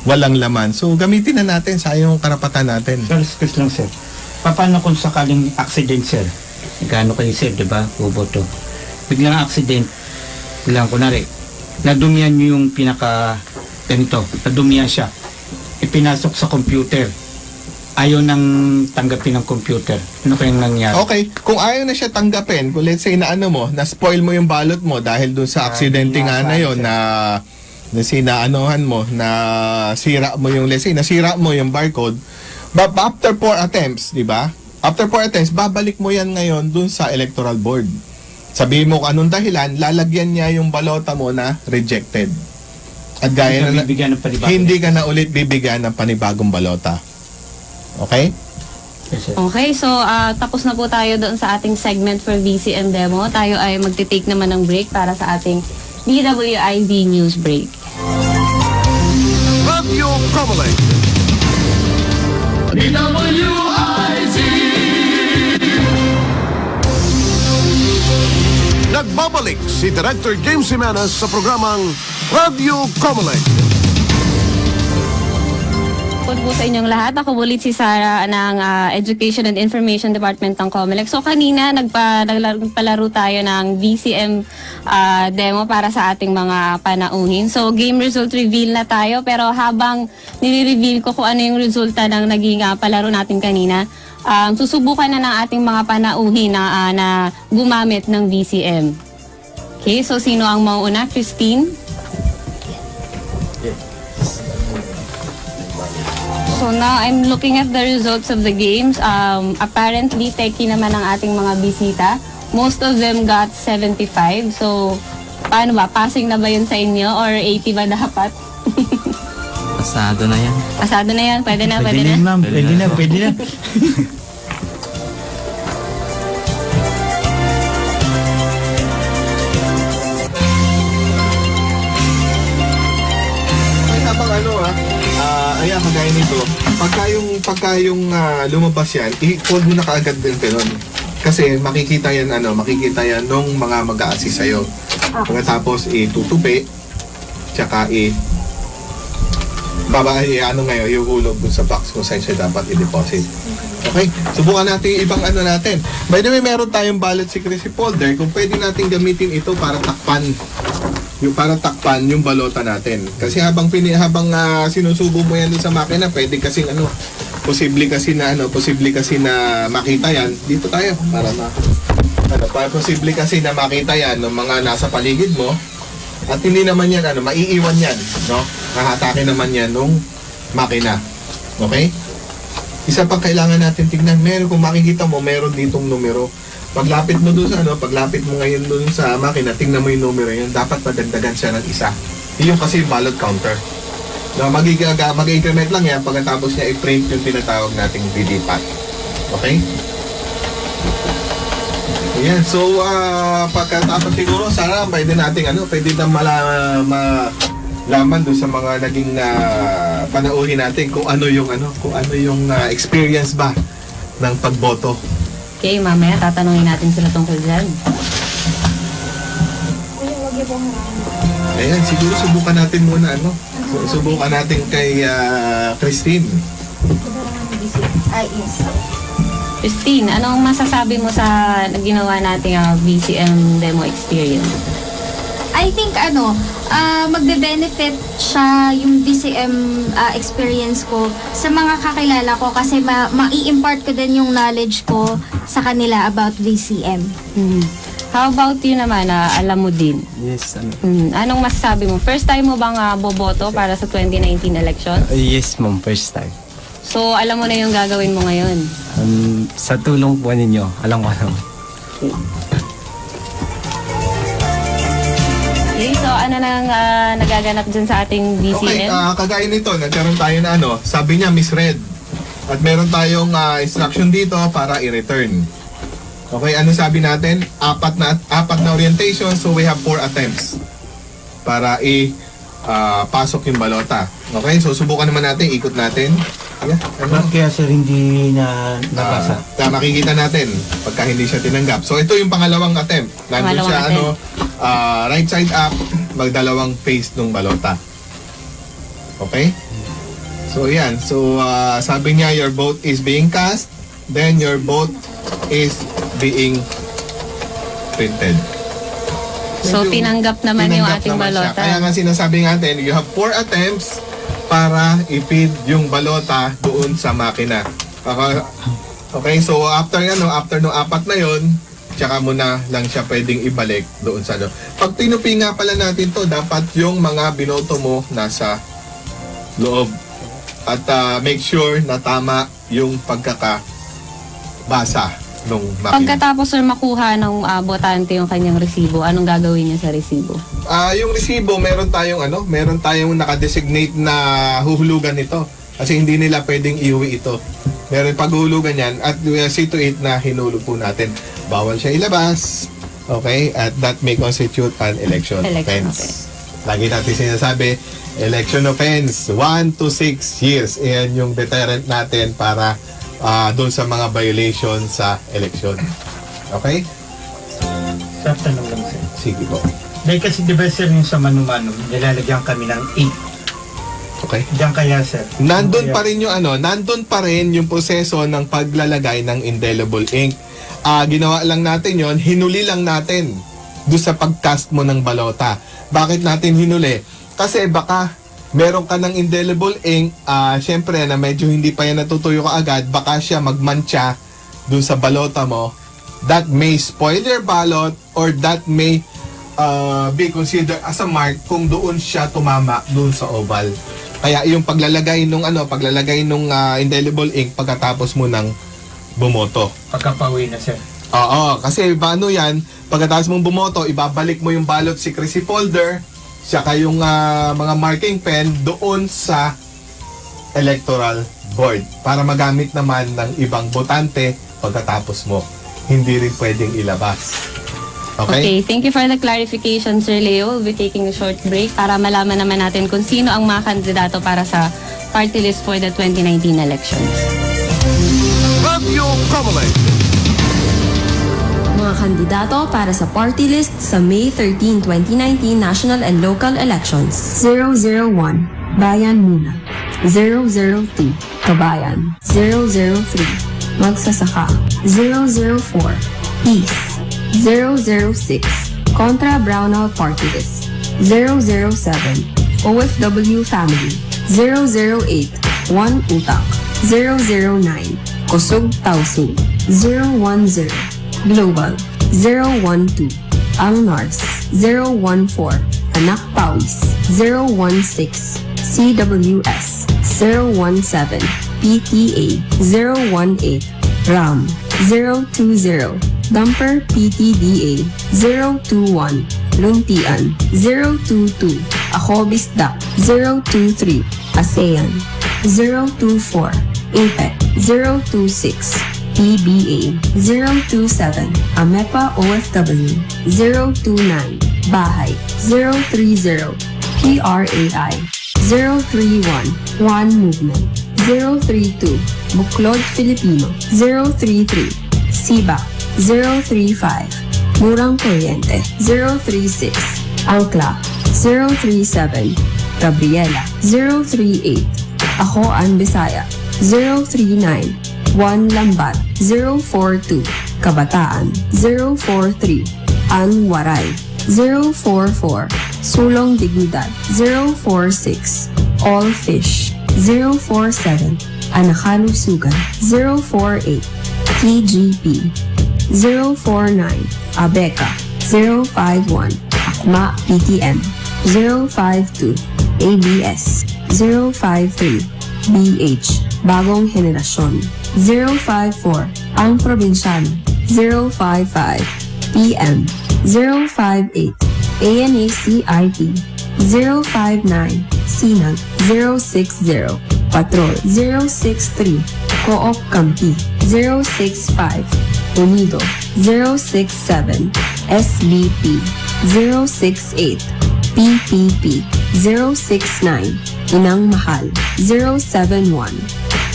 walang laman. So gamitin na natin, sayang yung karapatan natin. Excuse lang, sir. Paano kung sakaling accident, sir? Gano'n kayo, sir, di ba? Boboto. Biglang accident lang, kunwari, nadumihan nyo yung nadumihan siya. Ipinasok sa computer. Ayaw nang tanggapin ng computer. Ano kayang nangyari? Okay, kung ayaw na siya tanggapin, kung let's say na na-spoil mo yung ballot mo dahil dun sa aksidente nga na yun, na sinaanohan mo, na sira mo yung, let's say, nasira mo yung barcode, but after 4 attempts, di ba? After 4 attempts, babalik mo yan ngayon dun sa electoral board. Sabihin mo kung anong dahilan, lalagyan niya yung balota mo na rejected. At gaya na, hindi ka na ulit bibigyan ng panibagong balota. Okay? Okay, so tapos na po tayo doon sa ating segment for VCM demo. Tayo ay magte-take naman ng break para sa ating DWIZ News Break. Radio COMELEC. DWIZ. Nagbabalik si Director James Jimenez sa programang Radio COMELEC. Good po sa inyong lahat. Ako ulit si Sarah ng Education and Information Department ng COMELEC. So kanina nagpalaro tayo ng VCM demo para sa ating mga panauhin. So game result reveal na tayo, pero habang nire-reveal ko kung ano yung resulta ng naging palaro natin kanina, susubukan na ng ating mga panauhin na gumamit ng VCM. Okay, so sino ang mauuna? Christine? So now I'm looking at the results of the games. Apparently, techie naman ang ating mga bisita. Most of them got 75. So, paano ba? Passing na ba yun sa inyo? Or 80 ba dapat? Pasado na yan. Pasado na yan? Pwede na? Pwede na, ma'am. Pwede na. Ay, habang ayan, kagaya nito, pagka yung lumabas yan, i-hold mo na kaagad din ganun. Kasi makikita yan nung mga mag-a-assist sa'yo. Pagkatapos itutupi, tsaka ngayon, ihulog dun sa box kung saan siya dapat i-deposit. Okay? Subukan natin yung ibang natin. By the way, meron tayong ballot secrecy folder kung pwede natin gamitin ito para takpan yung balota natin. Kasi habang sinusubo mo yan dun sa makina, pwede kasing posible kasi na makita yan. Dito tayo para posible kasi na makita yan ng mga nasa paligid mo. At hindi naman yan, maiiwan yan, no? Hahatake naman yan nung makina. Okay? Isa pang kailangan natin tignan, kung makikita mo, meron ditong numero. Paglapit mo doon paglapit mo ngayon doon sa makina, tingnan mo yung numero yun, dapat madagdagan siya ng isa. Yun kasi ballot counter. No, mag-increment lang yan pagkatapos niya i-print yung tinatawag nating VDPAT. Okay? Ayan, so pagkatapos siguro sana pwede nating pwede na malaman doon sa mga naging panauhin natin kung ano yung experience ba ng pagboto. Okay, mamaya tatanungin natin sila tungkol dyan. Ayan, siguro subukan natin muna subukan natin kay Christine. Yes. Christine, anong masasabi mo sa ginawa nating VCM demo experience? I think magbe-benefit siya yung VCM experience ko sa mga kakilala ko kasi mai-impart ko din yung knowledge ko sa kanila about VCM. How about you naman? Alam mo din? Yes, Anong masasabi mo? First time mo bang boboto para sa 2019 election? Yes, ma'am. First time. So, alam mo na yung gagawin mo ngayon? Sa tulong po ninyo, alam ko naman. Okay, so ano nang nagaganap dyan sa ating VCM? Okay, kagaya nito, nagkaroon tayo na sabi niya misread. At meron tayong instruction dito para i-return. Okay, ano sabi natin? Apat na orientation, so we have 4 attempts para pasok yung balota. Okay, so subukan naman natin, ikot natin. Yeah, Kaya sir hindi na nabasa? Makikita natin pagka hindi siya tinanggap. So ito yung pangalawang attempt. Nandun siya right side up, magdalawang face ng balota. Okay? So yan. So sabi niya your vote is being cast, then your vote is being printed. So tinanggap naman yung ating balota. Kaya nga sinasabi natin, you have 4 attempts para i-feed yung balota doon sa makina. Okay, so after nung 4 na yon, tsaka mo na lang siya pwedeng ibalik doon sa Pag tinupi nga pala natin to, dapat yung mga binoto mo nasa loob. At make sure na tama yung pagkakabasa nung makina. Pagkatapos sir makuha ng botante yung kanyang resibo, anong gagawin niya sa resibo? Yung resibo, meron tayong nakadesignate na huhulugan nito. Kasi hindi nila pwedeng iuwi ito. Meron paghulugan yan at we see to it na hinulog po natin. Bawal siya ilabas. Okay? At that may constitute an election offense. Lagi natin sinasabi, election offense, 1 to 6 years. Iyan yung deterrent natin para doon sa mga violation sa election. Okay? Sa tanong lang sir. Sige po. Dahil kasi di ba sir yung sa manu-manu, nilalagyan kami ng ink. Okay. Diyan kaya sir. Nandun pa rin yung proseso ng paglalagay ng indelible ink. Ginawa lang natin yon, hinuli lang natin doon sa pagcast mo ng balota. Bakit natin hinuli? Kasi baka meron ka ng indelible ink, syempre na medyo hindi pa yan natutuyo kaagad, baka siya magmantsa doon sa balota mo. That may spoil your ballot or that may be considered as a mark kung doon siya tumama doon sa oval. Kaya yung paglalagay nung indelible ink pagkatapos mo ng bumoto. Pagkapawi na, sir. Oo, kasi paano yan, pagkatapos mong bumoto, ibabalik mo yung ballot secrecy folder, saka yung mga marking pen doon sa electoral board para magamit naman ng ibang botante pagkatapos mo. Hindi rin pwedeng ilabas. Okay, thank you for the clarification, Sir Leo. We'll be taking a short break para malaman naman natin kung sino ang mga kandidato para sa party list for the 2019 elections. Radio Comelec. Mga kandidato para sa party list sa May 13, 2019 national and local elections. 001, Bayan Muna. 002, Kabayan. 003, Magsasaka. 004, Peace. 006, Contra Brownell Party List. 007, OFW Family. 008, One Utak. 009, Kusog Tausug. 010, Global. 012, Ang Nars. 014, Anak Pawis. 016, CWS. 017, PTA. 018, RAM. 020, Dumper PTDA. 021, Luntian. 022, Akobisdak. 023, ASEAN. 024, APEC. 026, PBA. 027, AMEPA OFW. 029, Bahay. 030, PRAI. 031, One Movement. 032, Buklod Filipino. 033, SIBAC. 035, Murang Kuryente. 036, Angkla. 037, Gabriela. 038, Ako An Bisaya. 039, Juan Lambat. 042, Kabataan. 043, An Waray. 044, Sulong Dignidad. 046, All Fish. 047, Anakalusugan. 048, TGP. 049, Abeka. 051, Akma PTM. 052, ABS. 053, BH, Bagong Henerasyon. 054, Ang Probinsyano. 055, PM. 058, ANACIP. 059, Sinag. 060, Patrol. 063, Co-op Campi. 065, Unido. 067, SBP. 068, PPP. 069, Inang Mahal. 071,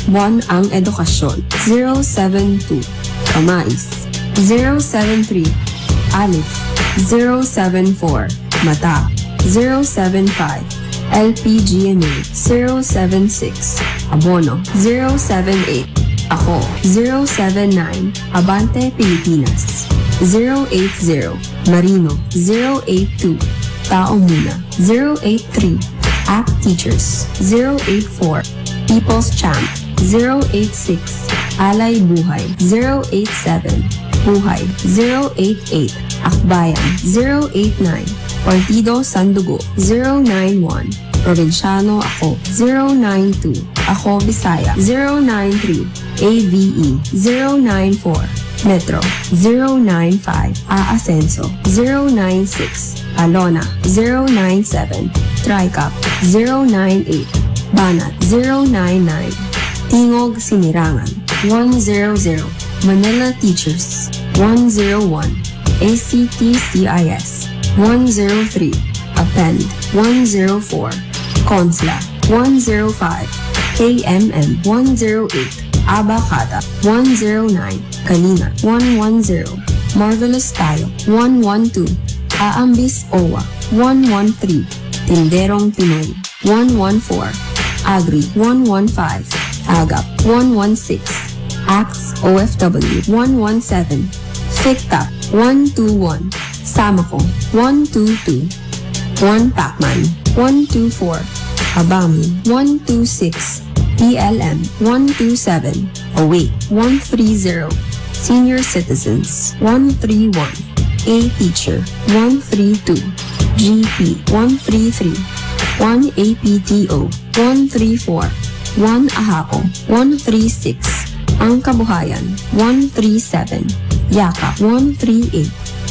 Buwan ang Edukasyon. 072, Kamais. 073, Alif. 074, Mata. 075, LPGMA. 076, Abono. 078, Ako. 079, Abante Pilipinas. 080, Marino. 082, Tao Muna. 083, Act Teachers. 084, People's Champ. 086, Alay Buhay. 087, Buhay. 088, Akbayan. 089, Partido Sandugo. 091, Probinsyano Ako. 092, Ako Bisaya. 093, AVE. 094, Metro. 095, Aasenso. 096, Alona. 097, Tricap. 098, Banat. 099, Tingog Sinirangan. 100, Manila Teachers. 101, ACT-CIS. 103, Append. 104, Consla. 105, KMM. 108, Abacata. 109, Kanina. 110, Marvelous Tayo. 112, Aambis OWA. 113, Tinderong Pinoy. 114, Agri. 115, Agap. 116, Acts OFW. 117, FICTAP. 121, Samako. 122, One Pacman. 124, Abami. 126, PLM. 127, Awake. 130, Senior Citizens. 131, A Teacher. 132, GP. 133, 1 APTO. 1 134. 1 Ahako, 136. Ang Kabuhayan, 137. Yakap, 138.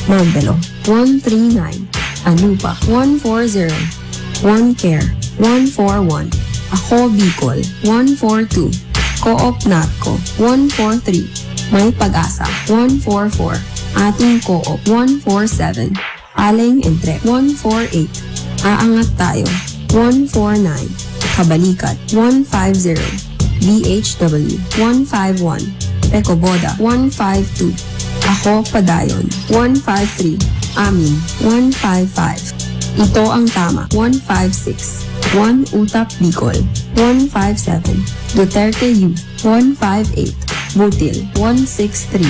Mandalo, 139. Anupa, 140. 1 Care, 141. Ako Bicol, 142. Co-op Natco, 143. May Pag-asa, 144. Ating Co-op, 147. Aling Entre, 148. Aangat Tayo, 149. Kabalikat, 150. BHW, 151. Pecoboda, 152. Ako Padayon, 153. Amin, 155. Ito ang tama, 156. 1 Utap Bicol, 157. Duterte Youth, 158. Butil, 163.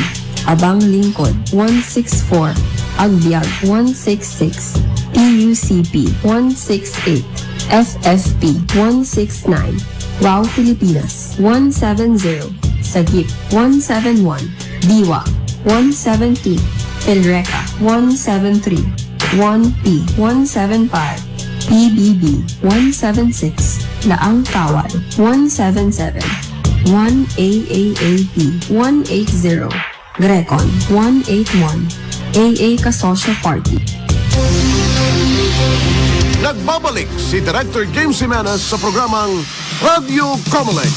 Abang Lingkod, 164. Agbiag, 166. TUCP, 168. FFP, 169. Wow Pilipinas, 170. Sagip, 171. Diwa, 172. Pilreca, 173. 1P, 175. PBB, 176. Laang Kawal, 177. 1AAAP, 180. Grecon, 181. AA Kasosyo Party. Nagbabalik si Director James Jimenez sa programang Radio Comelec.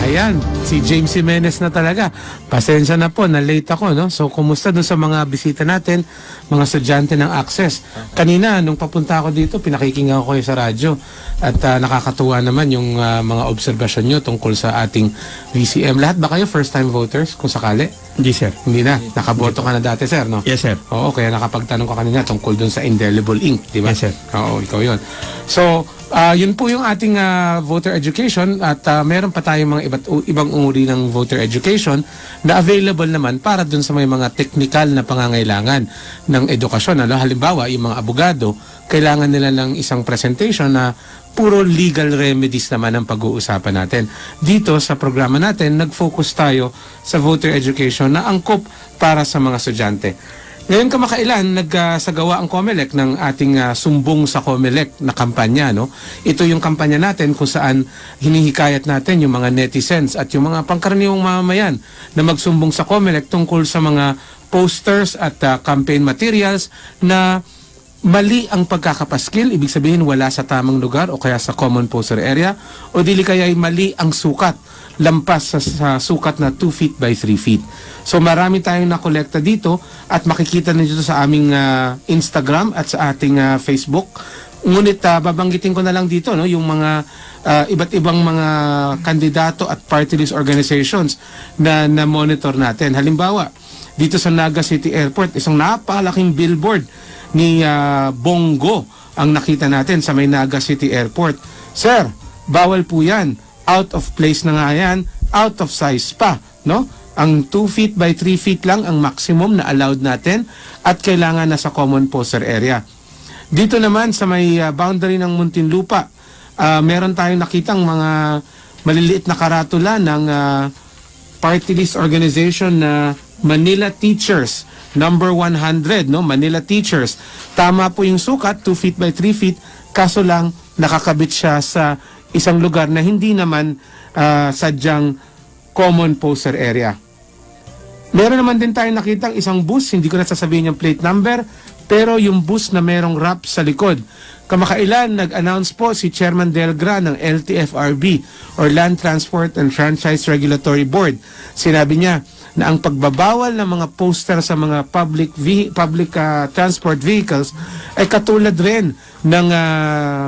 Ayan, si James Jimenez na talaga. Pasensya na po, na-late ako, no? So, kumusta dun sa mga bisita natin, mga estudyante ng Access? Kanina, nung papunta ako dito, pinakikinggan ko kayo sa radyo. At nakakatuwa naman yung mga obserbasyon nyo tungkol sa ating VCM. Lahat ba kayo first-time voters, kung sakali? Hindi, sir. Hindi na. Nakaboto ka na dati, sir, no? Yes, sir. Oo, kaya nakapagtanong ka kanina tungkol dun sa indelible ink, di ba? Yes, sir. Oo, ikaw yun. So, yun po yung ating voter education at meron pa tayong mga ibang uri ng voter education na available naman para dun sa may mga technical na pangangailangan ng edukasyon. Halimbawa, yung mga abogado, kailangan nila ng isang presentation na puro legal remedies naman ang pag-uusapan natin. Dito sa programa natin, nag-focus tayo sa voter education na angkop para sa mga estudyante. Ngayon kamakailan, nagsagawa ang COMELEC ng ating Sumbong sa COMELEC na kampanya. No? Ito yung kampanya natin kung saan hinihikayat natin yung mga netizens at yung mga pangkaraniwang mamamayan na magsumbong sa COMELEC tungkol sa mga posters at campaign materials na mali ang pagkakapaskil, ibig sabihin wala sa tamang lugar o kaya sa common poster area, o dili kaya ay mali ang sukat, lampas sa sukat na 2 feet by 3 feet. So marami tayong nakolekta dito at makikita nyo sa aming Instagram at sa ating Facebook. Ngunit babanggitin ko na lang dito no, yung mga iba't ibang mga kandidato at party list organizations na monitor natin. Halimbawa, dito sa Naga City Airport, isang napakalaking billboard ni Bongo ang nakita natin sa may Naga City Airport. Sir, bawal po yan. Out of place na nga yan, out of size pa, no? Ang 2 feet by 3 feet lang ang maximum na allowed natin at kailangan nasa common poster area. Dito naman sa may boundary ng Muntinlupa, meron tayong nakitang mga maliliit na karatula ng party list organization na Manila Teachers, number 100, no? Manila Teachers. Tama po yung sukat, 2 feet by 3 feet, kaso lang nakakabit siya sa isang lugar na hindi naman sadyang common poster area. Meron naman din tayong nakitang isang bus, hindi ko na sasabihin yung plate number, pero yung bus na merong wrap sa likod. Kamakailan, nag-announce po si Chairman Delgra ng LTFRB or Land Transport and Franchise Regulatory Board. Sinabi niya na ang pagbabawal ng mga poster sa mga public transport vehicles ay katulad rin ng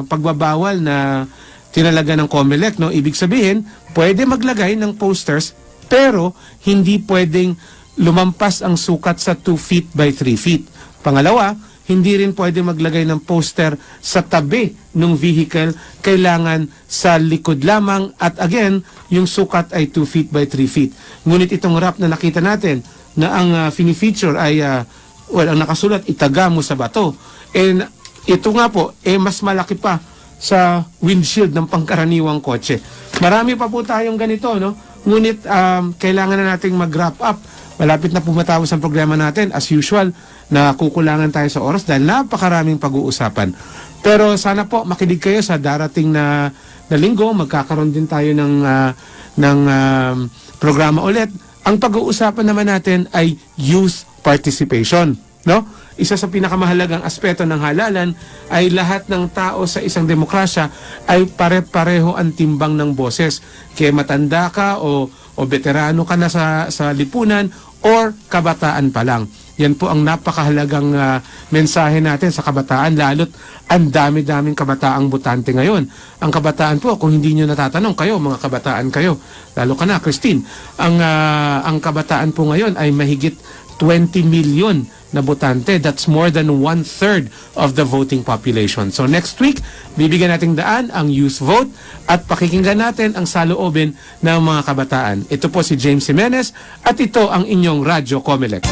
pagbabawal na tinalaga ng COMELEC. No? Ibig sabihin, pwede maglagay ng posters pero hindi pwedeng lumampas ang sukat sa 2 feet by 3 feet. Pangalawa, hindi rin pwede maglagay ng poster sa tabi ng vehicle, kailangan sa likod lamang at again, yung sukat ay 2 feet by 3 feet. Ngunit itong wrap na nakita natin na ang fini-feature ay, ang nakasulat, itaga mo sa bato. And ito nga po, mas malaki pa sa windshield ng pangkaraniwang kotse. Marami pa po tayong ganito, no? Ngunit kailangan na nating mag-wrap up malapit na pumatapos ang programa natin. As usual, nakukulangan tayo sa oras dahil napakaraming pag-uusapan. Pero sana po makinig kayo sa darating na linggo. Magkakaroon din tayo ng programa ulit. Ang pag-uusapan naman natin ay youth participation, no? Isa sa pinakamahalagang aspeto ng halalan ay lahat ng tao sa isang demokrasya ay pare-pareho ang timbang ng boses. Kaya matanda ka o veterano ka na sa lipunan or kabataan pa lang. Yan po ang napakahalagang mensahe natin sa kabataan, lalo't ang dami-daming kabataang botante ngayon. Ang kabataan po, kung hindi nyo natatanong kayo, mga kabataan kayo, lalo ka na, Christine, ang kabataan po ngayon ay mahigit 20 million na botante. That's more than 1/3 of the voting population. So next week, bibigyan nating daan ang youth vote at pakikinggan natin ang saloobin ng mga kabataan. Ito po si James Jimenez at ito ang inyong Radyo Comelec.